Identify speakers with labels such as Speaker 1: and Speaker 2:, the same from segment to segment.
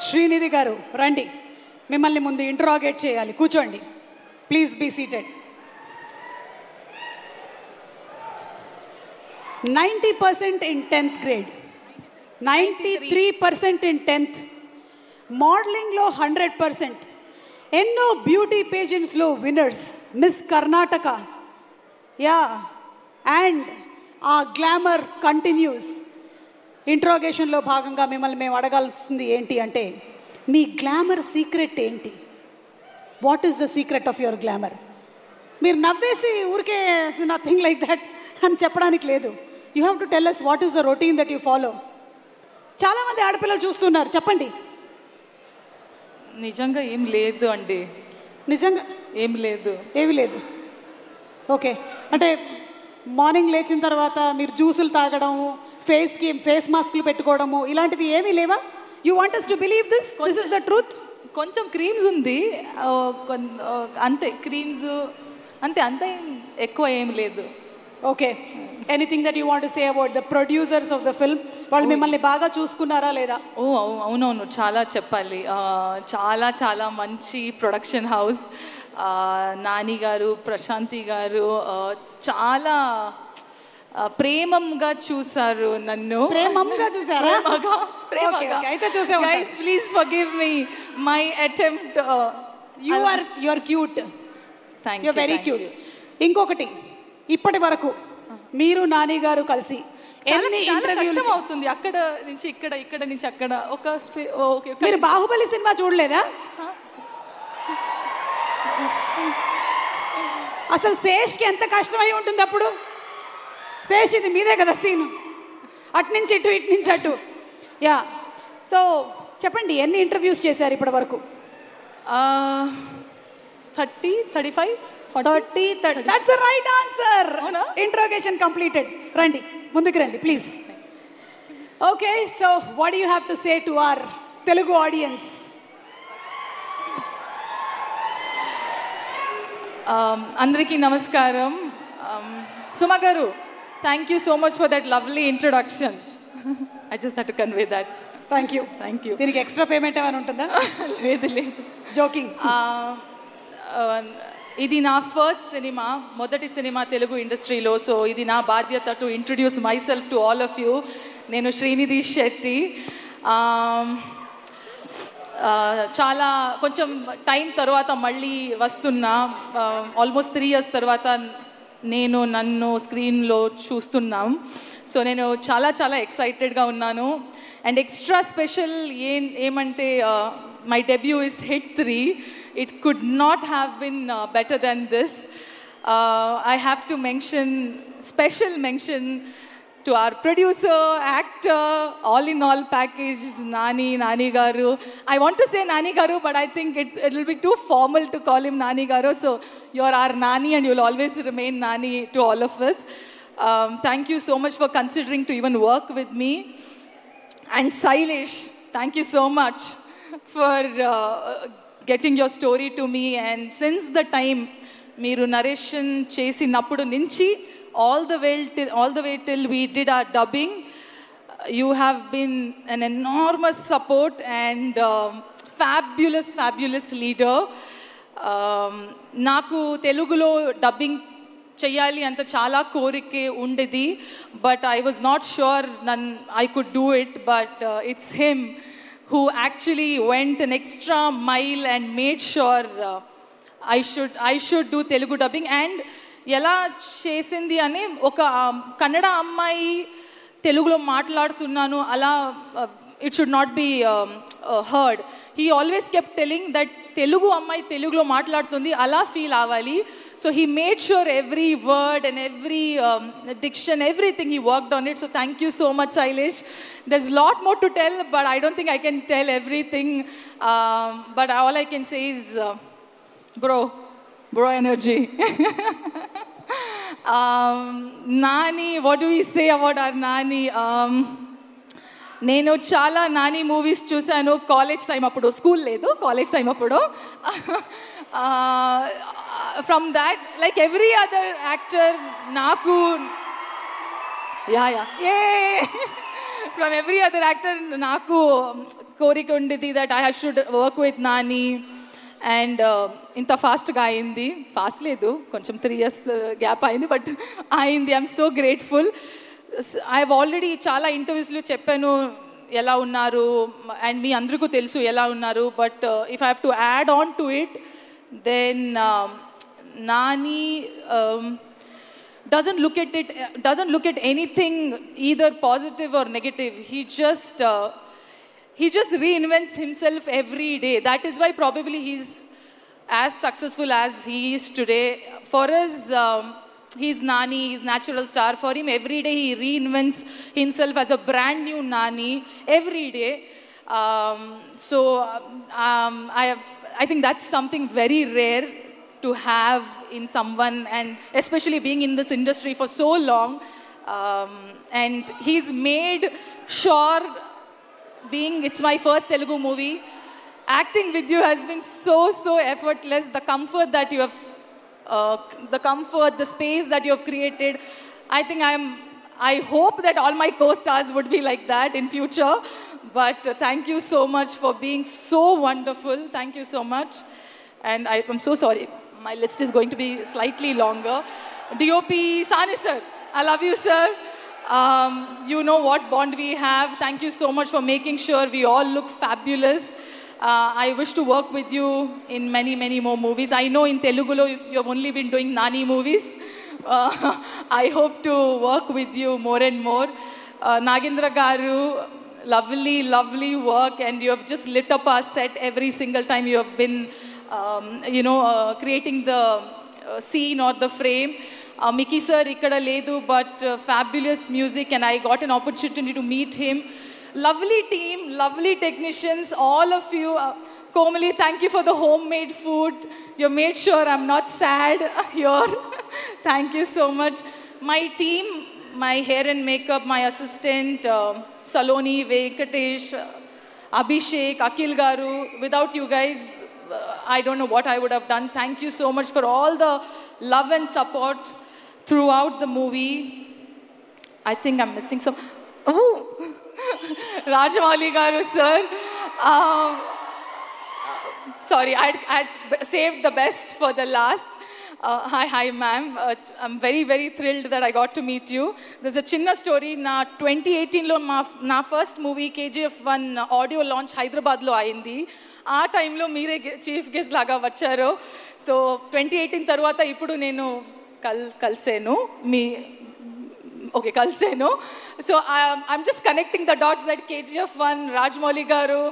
Speaker 1: శ్రీనిధి గారు రండి, మిమ్మల్ని ముందు ఇంట్రాగేట్ చేయాలి. కూర్చోండి, please be seated. 90% in 10th grade, 93% in 10th, మోడలింగ్లో 100%, ఎన్నో బ్యూటీ పేజెంట్స్లో winners, miss Karnataka. Yeah, and ఆ గ్లామర్ కంటిన్యూస్. ఇంట్రాగేషన్లో భాగంగా మిమ్మల్ని మేము అడగాల్సింది ఏంటి అంటే, మీ గ్లామర్ సీక్రెట్ ఏంటి? What is the secret of your glamour? మీరు నవ్వేసి ఊరికే నథింగ్ లైక్ దట్ అని చెప్పడానికి లేదు. You have to tell us what is the routine that you follow. చాలామంది ఆడపిల్లలు చూస్తున్నారు, చెప్పండి.
Speaker 2: నిజంగా ఏం లేదు అండి.
Speaker 1: నిజంగా
Speaker 2: ఏం లేదు,
Speaker 1: ఏమీ లేదు. ఓకే, అంటే మార్నింగ్ లేచిన తర్వాత మీరు జ్యూసులు తాగడము, ఫేస్ మాస్క్లు పెట్టుకోవడము ఇలాంటివి ఏమీ లేవా? You want us to believe this? This is the truth?
Speaker 2: కొంచెం క్రీమ్స్ ఉంది అంతే, క్రీమ్స్ అంతే, అంతే, ఎక్కువ ఏం లేదు.
Speaker 1: Okay, anything that you want to say about the producers of the film? వాళ్ళు మిమ్మల్ని బాగా చూసుకున్నారా లేదా?
Speaker 2: అవునవును, చాలా చెప్పాలి. చాలా చాలా మంచి ప్రొడక్షన్ హౌస్. నాని గారు, ప్రశాంతి గారు చాలా ప్రేమంగా చూసారు నన్ను.
Speaker 1: ప్రేమంగా చూసారా? అయితే చూసే
Speaker 2: guys, please forgive me my attempt.
Speaker 1: You are cute. You are very cute. ఇంకొకటి, ఇప్పటి వరకు మీరు నాని గారు కలిసి ఎన్ని ఇంటర్వ్యూలు
Speaker 2: అవుతుంది, అక్కడ నుంచి ఇక్కడ, ఇక్కడ నుంచి అక్కడ.
Speaker 1: మీరు బాహుబలి సినిమా చూడలేదా? అసలు శేష్కి ఎంత కష్టమై ఉంటుంది అప్పుడు. శేష్, ఇది మీదే కదా సీను, అటు నుంచి ఇటు, ఇటు నుంచి అటు. యా, సో చెప్పండి, ఎన్ని ఇంటర్వ్యూస్ చేశారు ఇప్పటి వరకు?
Speaker 2: 30, 35,
Speaker 1: 40, 30. That's the right answer. Interrogation completed. రండి, ముందుకు రండి please. Okay, so what do you have to say to our Telugu audience?
Speaker 2: అందరికీ నమస్కారం. సుమా గారు, thank you so much for that lovely introduction. I just have to convey that.
Speaker 1: Thank you.
Speaker 2: Thank you.
Speaker 1: దీనికి extra payment ఏమైనా ఉంటుందా?
Speaker 2: లేదు లేదు,
Speaker 1: joking.
Speaker 2: ఇది నా ఫస్ట్ సినిమా, మొదటి సినిమా తెలుగు ఇండస్ట్రీలో. సో ఇది నా బాధ్యత to introduce my self to all of you. నేను శ్రీనిధి శెట్టి. చాలా కొంచెం టైం తర్వాత మళ్ళీ వస్తున్నా. ఆల్మోస్ట్ 3 years తర్వాత నన్ను స్క్రీన్లో చూస్తున్నాం. సో నేను చాలా చాలా ఎక్సైటెడ్గా ఉన్నాను. అండ్ ఎక్స్ట్రా స్పెషల్ ఏమంటే, my debut is hit 3. It could not have been better than this. I have to special mention to our producer, actor, all in all package, Nani Garu. I want to say Nani Garu, but I think it will be too formal to call him Nani Garu. So you're our Nani and you'll always remain Nani to all of us. Thank you so much for considering to even work with me. And Sailesh, thank you so much for getting your story to me. And since the time మీరు narration చేసినప్పుడు నుంచి all the way till we did our dubbing, you have been an enormous support and fabulous leader. నాకు తెలుగులో dubbing చెయ్యాలి అంత చాలా కోరికే ఉండేది, but I was not sure I could do it. But it's him who actually went an extra mile and made sure I should do Telugu dubbing. And ఎలా చేసింది అని, ఒక కన్నడ అమ్మాయి తెలుగులో మాట్లాడుతున్నాను అలా, it should not be heard. He always kept telling that Telugu అమ్మాయి తెలుగులో మాట్లాడుతుంది అలా ఫీల్ అవ్వాలి. So he made sure every word and every diction, everything, he worked on it. So thank you so much, Sailesh. There's a lot more to tell, but I don't think I can tell everything. But all I can say is, bro energy. Nani, what do we say about our Nani? నేను చాలా Nani movies చూశాను college time అప్పుడు. School లేదు, college time అప్పుడు. From that, like every other actor, నాకు from every other actor, నాకు కోరిక ఉండేది that I should work with Nani. And ఇంత ఫాస్ట్గా అయింది, ఫాస్ట్ లేదు, కొంచెం 3 years గ్యాప్ అయింది, బట్ అయింది. I'm so grateful. I have already చాలా ఇంటర్వ్యూస్లో చెప్పాను ఎలా ఉన్నారు, అండ్ మీ అందరికీ తెలుసు ఎలా ఉన్నారు. But if I have to add on to it, then Nani doesn't look at anything either positive or negative. He just reinvents himself every day. That is why probably he's as successful as he is today. For us, he's Nani, he's natural star. For him, every day he reinvents himself as a brand new Nani every day. I think that's something very rare to have in someone, and especially being in this industry for so long. And he's made sure, it's my first Telugu movie, acting with you has been so effortless. The comfort that you have, the space that you have created, I hope that all my co-stars would be like that in future. But thank you so much for being so wonderful. Thank you so much. And I'm so sorry, my list is going to be slightly longer. DOP Sani sir, I love you sir. You know what bond we have. Thank you so much for making sure we all look fabulous. I wish to work with you in many more movies. I know in Telugu you have only been doing Nani movies. I hope to work with you more and more. Nagendra Garu, lovely work, and you have just lit up our set every single time you have been creating the scene or the frame. Mickey sir ikkada ledu, but fabulous music, and I got an opportunity to meet him. Lovely team, lovely technicians, all of you. Komali, thank you for the homemade food. You made sure I'm not sad here. Thank you so much. My team, my hair and makeup, my assistant, Saloni, Venkatesh, Abhishek, Akil Garu. Without you guys, I don't know what I would have done. Thank you so much for all the love and support throughout the movie. I think I'm missing some. Oh, Rajamouli Garu sir. Sorry, I'd saved the best for the last. Hi ma'am. I'm very thrilled that I got to meet you. There's a chinna story. Na 2018 lo na first movie KGF1 audio launch Hyderabad lo ayindi. ఆ టైంలో మీరే chief guest లాగా వచ్చారు. So 2018 తర్వాత ఇప్పుడు నేను కలిసాను. So I'm just connecting the dots that KGF1, Rajamouli garu,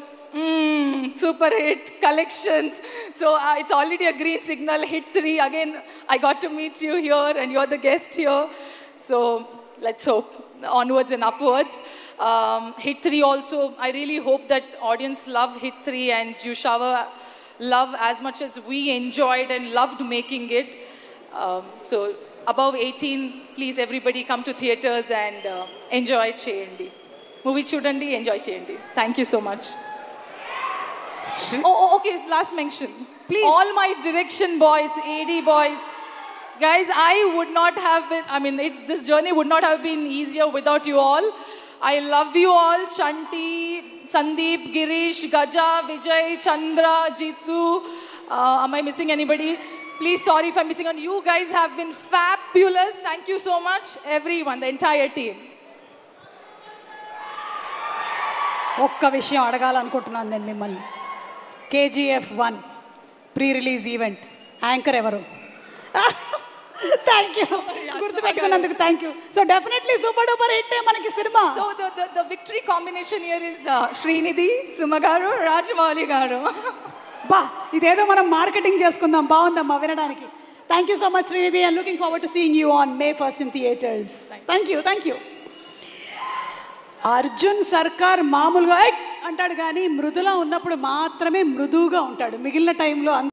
Speaker 2: super hit collections. So it's already a green signal. Hit 3 again I got to meet you here and you're the guest here. So let's hope onwards and upwards. Hit 3 also, I really hope that audience love Hit 3 and you shower love as much as we enjoyed and loved making it. So above 18, please everybody come to theaters and enjoy cheyandi. Movie chudandi, enjoy cheyandi. Thank you so much. Okay, last mention. Please. All my direction boys, AD boys, guys, I would not have been, this journey would not have been easier without you all. I love you all. Chanti, Sandeep, Girish, Gaja, Vijay, Chandra, Jitu. Am I missing anybody? Please, sorry if I'm missing on. You guys have been fabulous. Thank you so much, everyone, the entire team.
Speaker 1: ఒక్క విషయం అడగాలనుకుంటున్నాను నేను మిమ్మల్ని. KGF1 pre-release event anchor ఎవరు? Thank you, గుర్తుపెట్టుకున్నందుకు thank you. So definitely super duper hit మనకి సినిమా.
Speaker 2: So the victory combination here is Srinidhi, Suma garu, Rajamouli గారు.
Speaker 1: బా, ఇదేదో మనం మార్కెటింగ్ చేసుకుందాం. బాగుందమ్మా వినడానికి. Thank you so much Srinidhi, and looking forward to seeing you on May 1st in theaters. Thank you. Arjun సర్కార్ మామూలుగా అంటాడు కానీ మృదులా ఉన్నప్పుడు మాత్రమే మృదువుగా ఉంటాడు. మిగిలిన టైంలో